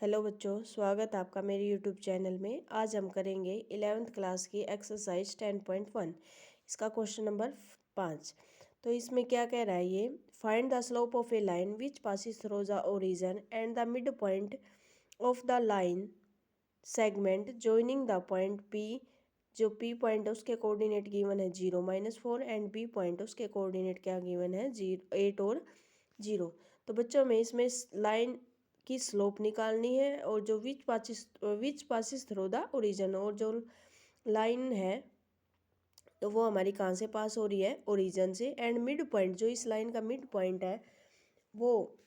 Hello बच्चों, स्वागत है आपका मेरे यूट्यूब चैनल में। आज हम करेंगे 11th क्लास की एक्सरसाइज 10.1। इसका क्वेश्चन नंबर 5। तो इसमें क्या कह रहा है ये, find the slope of A line which passes through the origin and the mid point of the line segment joining the point P. जो पी पॉइंट है उसके कोऑर्डिनेट गिवन है 0 -4 एंड बी पॉइंट उसके कोऑर्डिनेट क्या given है 8 और 0। तो बच्चों में इसमें लाइन की स्लोप निकालनी है और जो which passes through the origin, और जो लाइन है तो वो हमारी कहाँ से पास हो रही है, ओरिजिन से। एंड मिड पॉइंट, जो इस लाइन का मिड पॉइंट है वो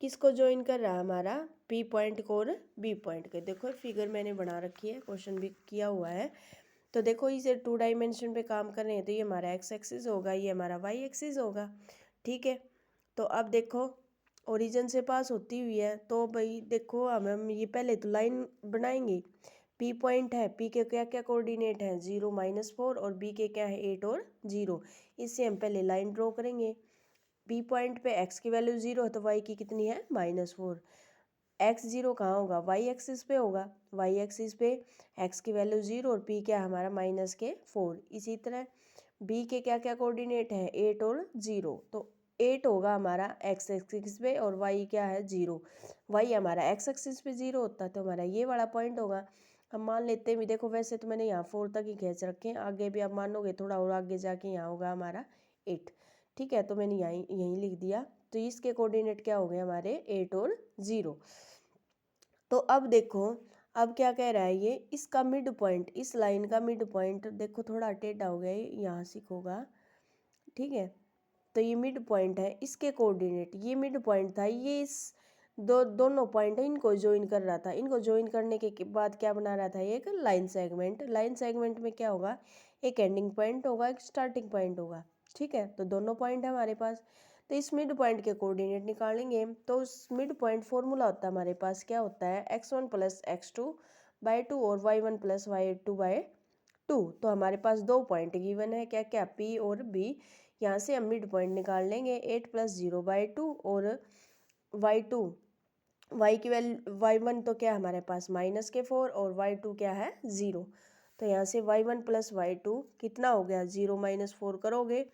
किसको ज्वाइन कर रहा है, हमारा पी पॉइंट को और बी पॉइंट के। देखो फिगर मैंने बना रखी है, क्वेश्चन भी किया हुआ है। तो देखो इसे 2 डायमेंशन पे काम कर रहे हैं, तो ये हमारा एक्स एक्सिस होगा, ये हमारा वाई एक्सिस होगा। ठीक है, तो अब देखो ओरिजिन से पास होती हुई है, तो भाई देखो हम ये पहले तो लाइन बनाएंगे। पी पॉइंट है, पी के क्या क्या कोऑर्डिनेट हैं 0 -4 और बी के क्या है 8 और 0। इससे हम पहले लाइन ड्रॉ करेंगे। बी पॉइंट पे एक्स की वैल्यू 0 है तो वाई की कितनी है -4। एक्स 0 कहाँ होगा, वाई एक्सिस पे होगा। वाई एक्सिस पे एक्स की वैल्यू 0 और पी क्या हमारा -4। इसी तरह बी के क्या क्या कोऑर्डिनेट हैं 8 और 0। तो 8 होगा हमारा एक्स एक्सिस पे और वाई क्या है 0। वाई हमारा एक्स एक्सिस पे 0 होता है तो हमारा ये वाला पॉइंट होगा। हम मान लेते हैं भी, देखो वैसे तो मैंने यहाँ 4 तक ही खींच रखे हैं, आगे भी आप मानोगे थोड़ा और आगे जाके यहाँ होगा हमारा 8। ठीक है, तो मैंने यहीं लिख दिया। तो इसके कोऑर्डिनेट क्या हो गए हमारे 8 और 0। तो अब देखो अब क्या कह रहा है ये, इसका मिड पॉइंट, इस लाइन का मिड पॉइंट देखो थोड़ा टेढ़ा हो गया, यहाँ से होगा। ठीक है, तो ये मिड पॉइंट है, इसके कोऑर्डिनेट ये मिड पॉइंट था, ये इस दोनों पॉइंट है इनको ज्वाइन कर रहा था। इनको ज्वाइन करने के बाद क्या बना रहा था, एक लाइन सेगमेंट। लाइन सेगमेंट में क्या होगा, एक एंडिंग पॉइंट होगा, एक स्टार्टिंग पॉइंट होगा। ठीक है, तो दोनों पॉइंट है हमारे पास। तो इस मिड पॉइंट के कोऑर्डिनेट निकालेंगे, तो उस मिड पॉइंट फॉर्मूला होता है हमारे पास, क्या होता है x1 + x2/2 और y1 + y2/2। तो हमारे पास दो पॉइंट गिवन है, क्या क्या, P और B। यहाँ से हम मिड पॉइंट निकाल लेंगे 8 + 0/2 और y2, y की वैल्यू y1 तो क्या है हमारे पास -4 और y2 क्या है 0। तो यहाँ से y1 + y2 कितना हो गया, 0 -4 करोगे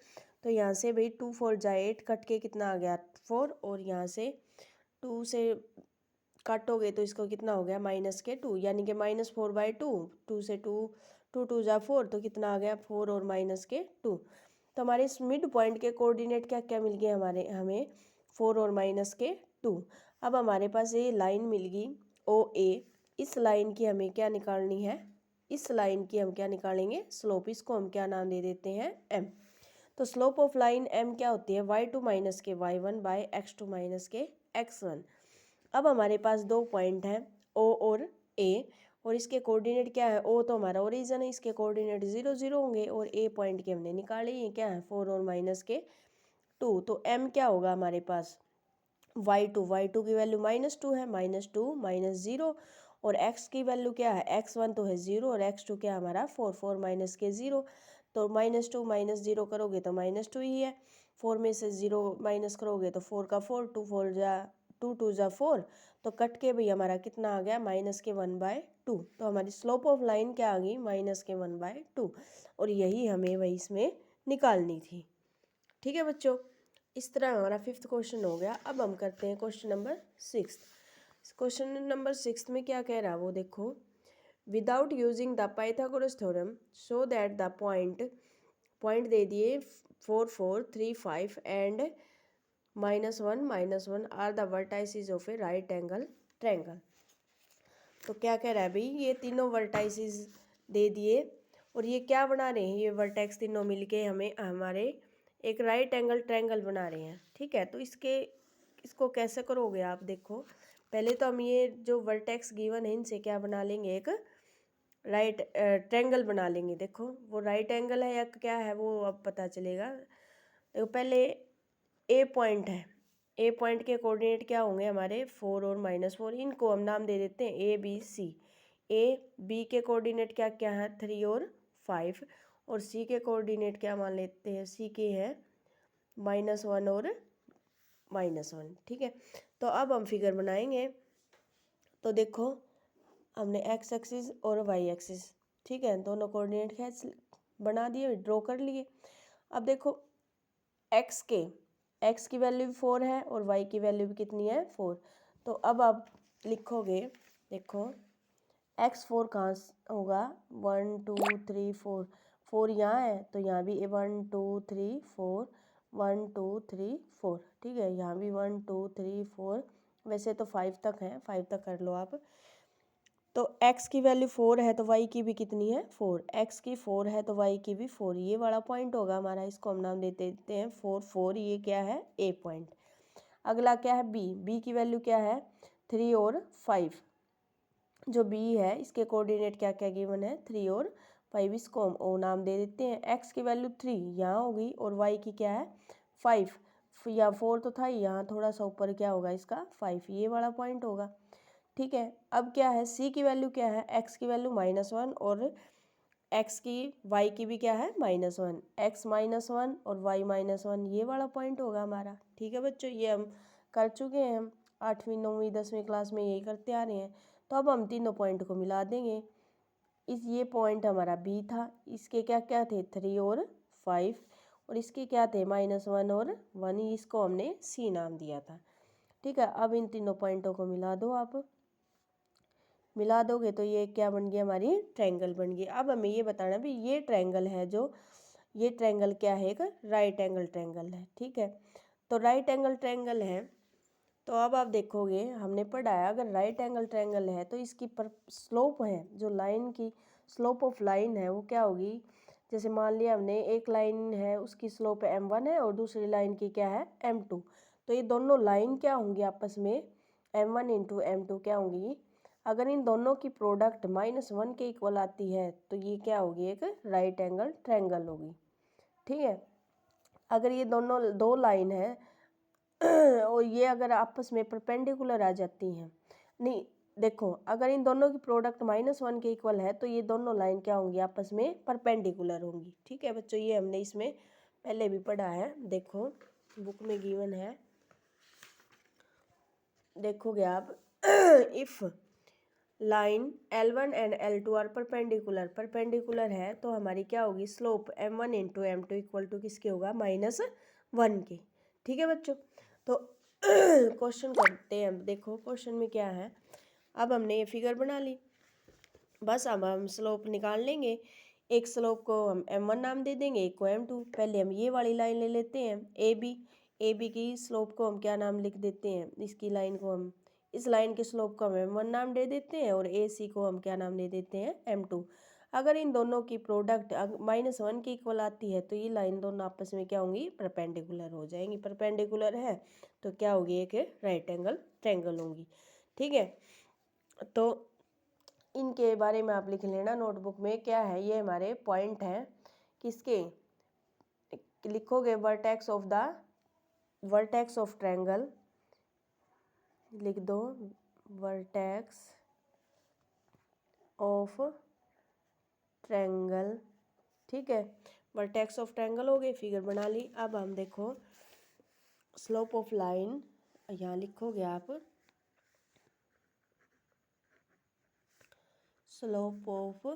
तो यहाँ से भाई 2 4 जाए 8, कट के कितना आ गया 4, और यहाँ से 2 से काटोगे तो इसको कितना हो गया -2, यानी कि -4/2। 2 से 2 2 2 जा 4, तो कितना आ गया 4 और -2। तो हमारे इस मिड पॉइंट के कोऑर्डिनेट क्या क्या मिल गए हमें 4 और -2। अब हमारे पास ये लाइन मिल गई OA। इस लाइन की हमें क्या निकालनी है, इस लाइन की हम क्या निकालेंगे, स्लोप। इसको हम क्या नाम दे देते हैं, M। तो स्लोप ऑफ लाइन M क्या होती है, y2 - के y1/x2 - के x1। अब हमारे पास दो पॉइंट हैं O और A, और इसके कोऑर्डिनेट क्या है, O तो हमारा ओरिजिन है, इसके कोऑर्डिनेट 0 0 होंगे, और A पॉइंट के हमने निकाले, ये क्या है 4 और -2। तो M क्या होगा हमारे पास, y2 की वैल्यू -2 है, -2 -0, और x की वैल्यू क्या है, x1 तो है 0 और x2 क्या है हमारा 4 4 - 0। तो -2 -0 करोगे तो -2 ही है, 4 में से 0 माइनस करोगे तो 4 का 4, 2 4 जा 2 2 जा 4, तो कट के भाई हमारा कितना आ गया -1/2। तो हमारी स्लोप ऑफ लाइन क्या आ गई, -1/2, और यही हमें वही इसमें निकालनी थी। ठीक है बच्चों, इस तरह हमारा 5th क्वेश्चन हो गया। अब हम करते हैं क्वेश्चन नंबर 6। क्वेश्चन नंबर 6 में क्या कह रहा है वो देखो, without using the Pythagoras theorem show that the point दे दिए 4 4 3 5 and -1 -1 are the vertices of a right angle triangle. तो क्या कह रहा है भाई, ये तीनों वर्टाइसिस दे दिए और ये क्या बना रहे हैं, ये वर्टेक्स तीनों मिलके हमें हमारे एक राइट एंगल ट्रायंगल बना रहे हैं। ठीक है, तो इसको कैसे करोगे आप, देखो पहले तो हम ये जो वर्टेक्स गिवन है इनसे क्या बना लेंगे, एक राइट ट्रायंगल बना लेंगे। देखो वो राइट एंगल है या क्या है वो अब पता चलेगा। देखो पहले ए पॉइंट है, ए पॉइंट के कोऑर्डिनेट क्या होंगे हमारे 4 और -4, इनको हम नाम दे देते हैं ABC। ए बी के कोऑर्डिनेट क्या क्या है 3 और 5, और सी के कोऑर्डिनेट क्या मान लेते हैं, सी के है -1 और -1। ठीक है, तो अब हम फिगर बनाएंगे। तो देखो हमने एक्स एक्सिस और वाई एक्सिस, ठीक है, दोनों कोऑर्डिनेट खींच बना दिए, ड्रॉ कर लिए। अब देखो एक्स की वैल्यू भी 4 है और वाई की वैल्यू भी कितनी है 4। तो अब आप लिखोगे, देखो x4 कहाँ होगा, 1 2 3 4, 4 यहाँ है तो यहाँ भी 1 2 3 4, 1 2 3 4, ठीक है, यहाँ भी 1 2 3 4, वैसे तो 5 तक है, 5 तक कर लो आप। तो x की वैल्यू 4 है तो y की भी कितनी है 4, x की 4 है तो y की भी 4, ये वाला पॉइंट होगा हमारा, इसको हम नाम देते हैं 4 4, ये क्या है a पॉइंट। अगला क्या है b की वैल्यू क्या है 3 और 5, जो b है इसके कोऑर्डिनेट क्या क्या गिवन है 3 और 5, इसको हम o नाम दे देते हैं। x की वैल्यू 3 यहाँ होगी और y की क्या है 5, या 4 तो था यहाँ थोड़ा सा ऊपर क्या होगा इसका 5, ये वाला पॉइंट होगा, ठीक है। अब क्या है c की वैल्यू क्या है, x की वैल्यू -1 और x की y की भी क्या है -1, x -1 और y -1, ये वाला पॉइंट होगा हमारा, ठीक है बच्चों। ये हम कर चुके हैं, हम 8वीं 9वीं 10वीं क्लास में यही करते आ रहे हैं। तो अब हम तीनों पॉइंट को मिला देंगे। ये पॉइंट हमारा b था, इसके क्या क्या थे 3 और 5, और इसके क्या थे -1 और 1, इसको हमने c नाम दिया था, ठीक है। अब इन तीनों पॉइंटों को मिला दो, आप मिला दोगे तो ये क्या बन गया हमारी ट्रायंगल बन गई। अब हमें ये बताना भी ये ट्रायंगल है, जो ये ट्रायंगल क्या है, एक राइट एंगल ट्रायंगल है, ठीक है। तो राइट एंगल ट्रायंगल है, तो अब आप देखोगे हमने पढ़ा है अगर राइट एंगल ट्रायंगल है तो इसकी पर स्लोप है, जो लाइन की स्लोप ऑफ लाइन है वो क्या होगी, जैसे मान लिया हमने एक लाइन है उसकी स्लोप m1 है और दूसरी लाइन की क्या है m2, तो ये दोनों लाइन क्या होंगी आपस में m1 इंटू m2 क्या होंगी, अगर इन दोनों की प्रोडक्ट -1 के इक्वल आती है तो ये क्या होगी, एक राइट एंगल ट्रायंगल होगी, ठीक है। अगर ये दोनों दो लाइन है और ये अगर आपस में परपेंडिकुलर आ जाती हैं, नहीं देखो अगर इन दोनों की प्रोडक्ट -1 के इक्वल है तो ये दोनों लाइन क्या होंगी आपस में परपेंडिकुलर होंगी, ठीक है बच्चों। ये हमने इसमें पहले भी पढ़ा है, देखो बुक में गिवन है, देखोगे आप if line L1 and L2 are perpendicular है तो हमारी क्या होगी slope m1 into m2 equal to किसके होगा -1 के, ठीक है बच्चों। तो क्वेश्चन करते हैं, देखो क्वेश्चन में क्या है, अब हमने ये फिगर बना ली, बस अब हम स्लोप निकाल लेंगे। एक स्लोप को हम m1 नाम दे देंगे, एक को m2। पहले हम ये वाली लाइन ले लेते हैं ए बी की स्लोप को हम क्या नाम लिख देते हैं, इसकी लाइन को हम इस लाइन के स्लोप को हम m1 नाम दे देते हैं और ए सी को हम क्या नाम दे देते हैं m2। अगर इन दोनों की प्रोडक्ट -1 की इक्वल आती है तो ये लाइन दोनों आपस में क्या होंगी परपेंडिकुलर हो जाएंगी, परपेंडिकुलर है तो क्या होगी एक राइट एंगल ट्रायंगल होंगी, ठीक है। तो इनके बारे में आप लिख लेना नोटबुक में, क्या है ये हमारे पॉइंट हैं किसके, लिखोगे वर्टेक्स ऑफ ट्रायंगल, लिख दो वर्टेक्स ऑफ ट्रायंगल, ठीक है। वर्टेक्स ऑफ ट्रायंगल हो गए, फिगर बना ली। अब हम देखो स्लोप ऑफ लाइन, यहाँ लिखोगे आप slope of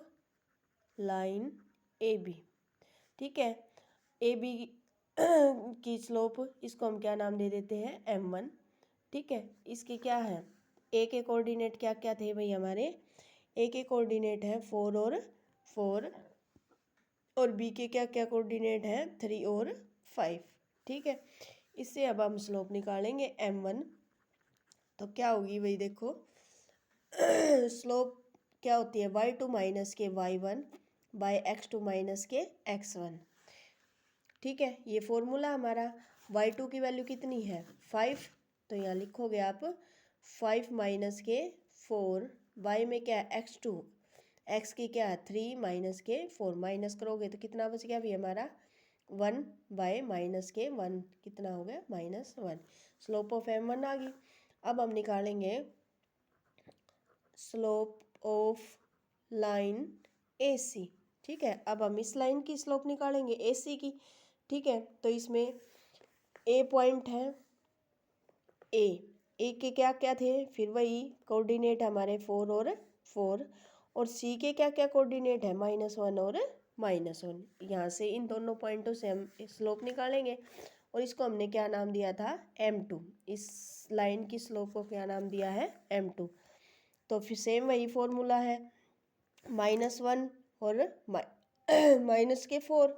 line A B, ठीक है। ए बी की स्लोप इसको हम क्या नाम दे देते हैं m1, ठीक है। इसकी क्या है ए के कोऑर्डिनेट क्या क्या थे भाई हमारे, ए के कोऑर्डिनेट है 4 और बी के क्या क्या कोऑर्डिनेट है 3 और 5, ठीक है। इससे अब हम स्लोप निकालेंगे m1, तो क्या होगी भाई देखो स्लोप क्या होती है y2 माइनस के y1 बाय x2 माइनस के x1, ठीक है। ये फॉर्मूला हमारा y2 की वैल्यू कितनी है 5, तो यहाँ लिखोगे आप 5 माइनस के 4, y में क्या है x2, x की क्या है 3 माइनस के 4, माइनस करोगे तो कितना बच गया भी हमारा 1 बाय माइनस के 1, कितना हो गया -1, स्लोप ऑफ m1 आ गई। अब हम निकालेंगे स्लोप ऑफ लाइन AC, ठीक है। अब हम इस लाइन की स्लोप निकालेंगे AC की, ठीक है। तो इसमें ए पॉइंट है ए, ए के क्या क्या थे, फिर वही कोऑर्डिनेट हमारे 4 और 4, और सी के क्या क्या कोऑर्डिनेट है, -1 और -1। यहाँ से इन दोनों पॉइंटों से हम स्लोप निकालेंगे, और इसको हमने क्या नाम दिया था, m2। इस लाइन की स्लोप को क्या नाम दिया है, m2। तो फिर सेम वही फॉर्मूला है, -1 और -4,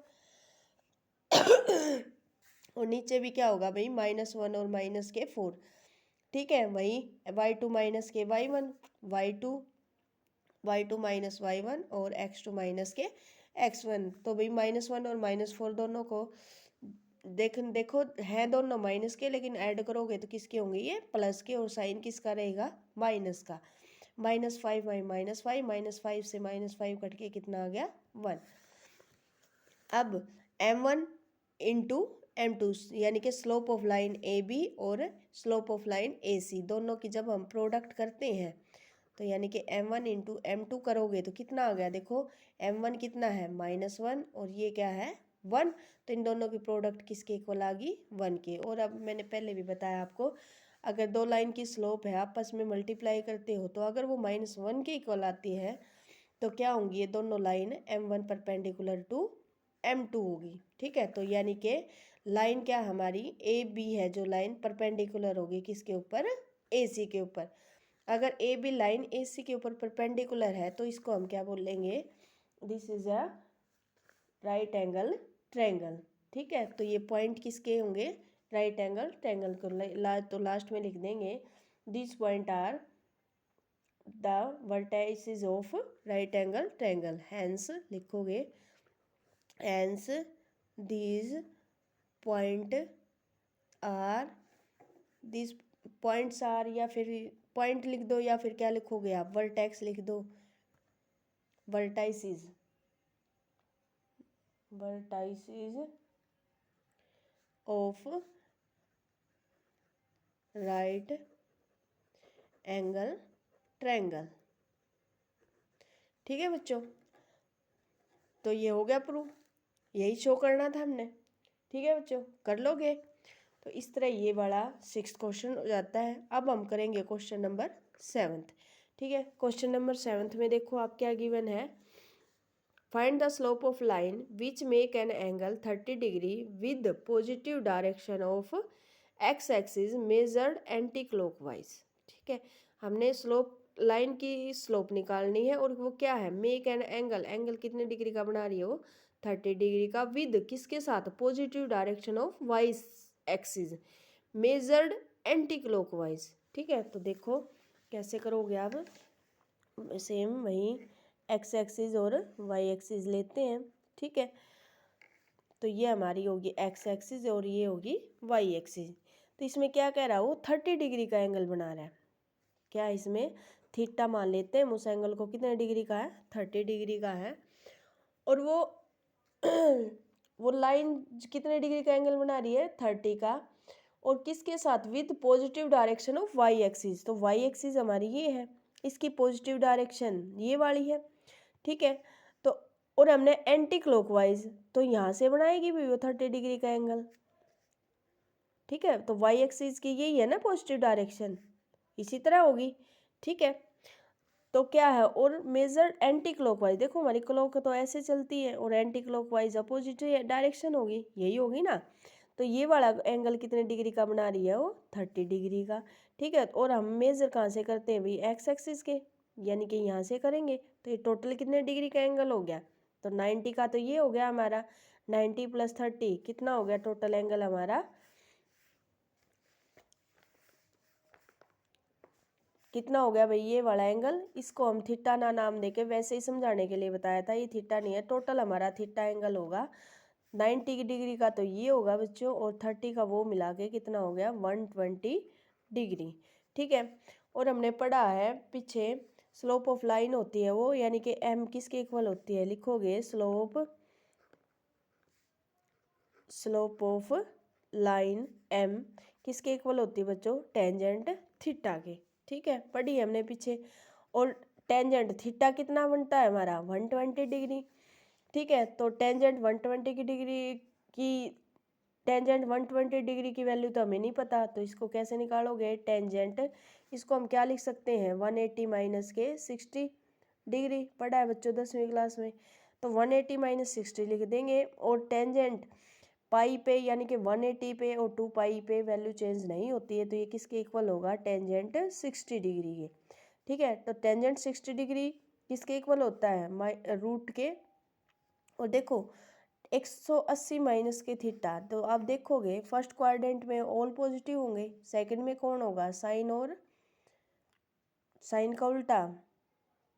और नीचे भी क्या होगा भाई, -1 और -4। ठीक है, वही y2 - के y1, y2 - y1 और x2 - के x1। तो भाई -1 और -4 दोनों को देखो हैं दोनों माइनस के, लेकिन ऐड करोगे तो किसके होंगे, ये प्लस के, और साइन किसका रहेगा, माइनस का। -5 -5, -5 से -5 कट के कितना आ गया, 1। अब m1 इंटू m2 यानी कि slope of line A B और slope of line A C, दोनों की जब हम प्रोडक्ट करते हैं तो यानी कि m1 इंटू m2 करोगे तो कितना आ गया, देखो m1 कितना है, -1, और ये क्या है, 1। तो इन दोनों की प्रोडक्ट किसके इक्वल आ गई, 1 के। और अब मैंने पहले भी बताया आपको, अगर दो लाइन की स्लोप है, आपस में मल्टीप्लाई करते हो, तो अगर वो -1 के इक्वल आती है तो क्या होंगी ये दोनों line, m1 perpendicular to m2 होगी। ठीक है, तो यानी कि लाइन क्या हमारी ए बी है, जो लाइन परपेंडिकुलर होगी किसके ऊपर, ए सी के ऊपर। अगर ए बी लाइन ए सी के ऊपर परपेंडिकुलर है तो इसको हम क्या बोलेंगे, this is a right angle triangle. ठीक है, तो ये पॉइंट किसके होंगे, राइट एंगल ट्रायंगल को तो लास्ट में लिख देंगे, this point are the vertices of right angle triangle. Hence लिखोगे, hence these point are, this points are, या फिर पॉइंट लिख दो, या फिर क्या लिखोगे आप, वर्टेक्स लिख दो, vertices, vertices of right angle triangle. ठीक है बच्चों, तो ये हो गया प्रूफ, यही शो करना था हमने। ठीक है बच्चों, कर लोगे। तो इस तरह ये वाला 6th क्वेश्चन हो जाता है। अब हम करेंगे क्वेश्चन नंबर 7th। ठीक है, क्वेश्चन नंबर 7th में देखो आप क्या गिवन है, find the slope of line which make an angle 30 degree with positive direction of x axis measured anticlockwise. ठीक है, हमने स्लोप लाइन की स्लोप निकालनी है, और वो क्या है, मेक एन एंगल, एंगल कितने डिग्री का बना रही है वो, 30 डिग्री का, विद किसके साथ, positive direction of Y axis measured anticlockwise. ठीक है, तो देखो कैसे करोगे आप, सेम वही एक्स एक्सिस और वाई एक्सिस लेते हैं। ठीक है, तो ये हमारी होगी एक्स एक्सिस और ये होगी वाई एक्सिस। तो इसमें क्या कह रहा है, वो 30 डिग्री का एंगल बना रहा है। क्या इसमें थीटा मान लेते हैं, उस एंगल को कितने डिग्री का है, 30 डिग्री का है। और वो वो लाइन कितने डिग्री का एंगल बना रही है, 30 का, और किसके साथ, with positive direction of Y axis. तो वाई एक्सिस हमारी ये है, इसकी पॉजिटिव डायरेक्शन ये वाली है। ठीक है, तो और हमने एंटी क्लॉकवाइज, तो यहाँ से बनाएगी भी वो 30 डिग्री का एंगल। ठीक है, तो वाई एक्सिस की यही है ना पॉजिटिव डायरेक्शन, इसी तरह होगी। ठीक है, तो क्या है, और मेजर एंटी क्लॉकवाइज, देखो हमारी क्लॉक तो ऐसे चलती है, और एंटी क्लॉकवाइज अपोजिट डायरेक्शन होगी, यही होगी ना। तो ये वाला एंगल कितने डिग्री का बना रही है, वो 30 डिग्री का। ठीक है, और हम मेजर कहाँ से करते हैं भाई, एक्स एक्सिस के, यानी कि यहाँ से करेंगे। तो ये टोटल कितने डिग्री का एंगल हो गया, तो 90 का, तो ये हो गया हमारा 90 + 30 कितना हो गया टोटल एंगल हमारा, कितना हो गया भाई, ये वाला एंगल। इसको हम थीटा ना नाम देके वैसे ही समझाने के लिए बताया था, ये थीटा नहीं है, टोटल हमारा थीटा एंगल होगा 90 डिग्री का, तो ये होगा बच्चों, और 30 का वो मिला के कितना हो गया, 120 डिग्री। ठीक है, और हमने पढ़ा है पीछे, स्लोप ऑफ लाइन होती है वो, यानी कि एम किसके इक्वल होती है, लिखोगे slope, slope of line M किसके इक्वल होती है बच्चों, टेंजेंट थीटा के। ठीक है, पढ़ी है हमने पीछे। और टेंजेंट थीटा कितना बनता है हमारा, 120 डिग्री। ठीक है, तो टेंजेंट 120 की डिग्री की टेंजेंट 120 डिग्री की वैल्यू तो हमें नहीं पता, तो इसको कैसे निकालोगे? टेंजेंट इसको हम क्या लिख सकते हैं? 180 माइनस के 60 डिग्री, पढ़ा है बच्चों 10वीं क्लास में। तो 180 माइनस 60 लिख देंगे। और टेंजेंट पाई पे यानी कि 180 पे और 2 पाई पे वैल्यू चेंज नहीं होती है, तो ये किसके इक्वल होगा? टेंजेंट 60 डिग्री के। ठीक है, तो टेंजेंट 60 डिग्री किसके इक्वल होता है? रूट के। और देखो 180 माइनस के थीटा, तो आप देखोगे फर्स्ट क्वाड्रेंट में ऑल पॉजिटिव होंगे, सेकंड में कौन होगा? साइन और साइन का उल्टा।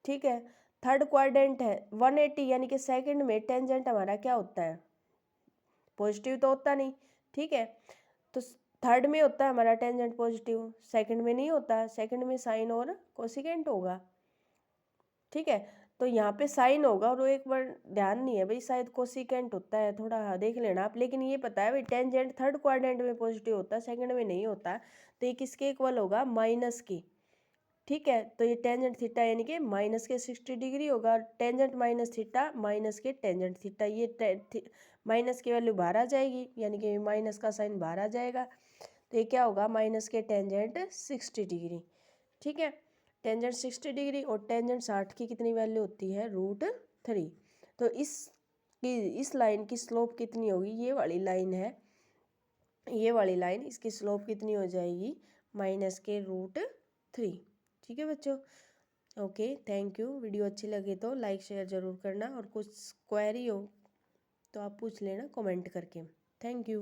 ठीक है, थर्ड क्वाड्रेंट है 180 यानी कि सेकंड में टेंजेंट हमारा क्या होता है? पॉजिटिव तो होता नहीं। ठीक है, तो थर्ड में होता है हमारा टेंजेंट पॉजिटिव, सेकंड में नहीं होता, सेकंड में साइन और कोसिकेंट होगा। ठीक है, तो यहाँ पे साइन होगा और वो एक बार ध्यान नहीं है भाई, शायद कोसिकेंट होता है, थोड़ा देख लेना आप। लेकिन ये पता है भाई टेंजेंट थर्ड क्वाड्रेंट में पॉजिटिव होता है, सेकंड में नहीं होता, तो ये किसके इक्वल होगा? माइनस की। ठीक है, तो ये टेंजेंट थीटा यानी कि माइनस के 60 डिग्री होगा। टेंजेंट माइनस थीटा माइनस के टेंजेंट थीटा, ये माइनस की वैल्यू बाहर आ जाएगी, यानी कि माइनस का साइन बाहर आ जाएगा, तो ये क्या होगा? माइनस के टेंजेंट 60 डिग्री। ठीक है, टेंजेंट 60 डिग्री और टेंजेंट 60 की कितनी वैल्यू होती है? √3। तो इस लाइन की स्लोप कितनी होगी? ये वाली लाइन है, ये वाली लाइन, इसकी स्लोप कितनी हो जाएगी? माइनस के √3। ठीक है बच्चों, ओके, थैंक यू। वीडियो अच्छी लगे तो लाइक शेयर ज़रूर करना, और कुछ क्वेरी हो तो आप पूछ लेना कमेंट करके। Thank you.